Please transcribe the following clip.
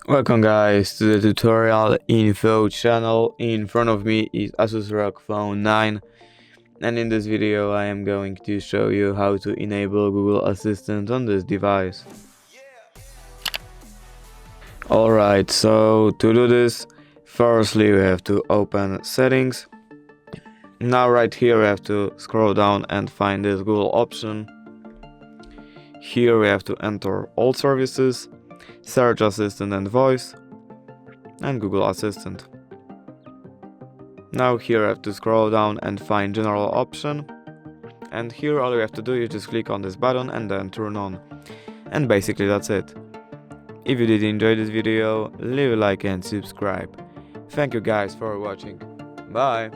Welcome guys to the tutorial info channel. In front of me is ASUS ROG Phone 9, and in this video I am going to show you how to enable Google Assistant on this device. Alright, so to do this, firstly we have to open settings. Now right here we have to scroll down and find this Google option. Here we have to enter all services, Search Assistant and Voice, and Google Assistant. Now here I have to scroll down and find General option, and here all you have to do is just click on this button and then turn on. And basically that's it. If you did enjoy this video, leave a like and subscribe. Thank you guys for watching. Bye!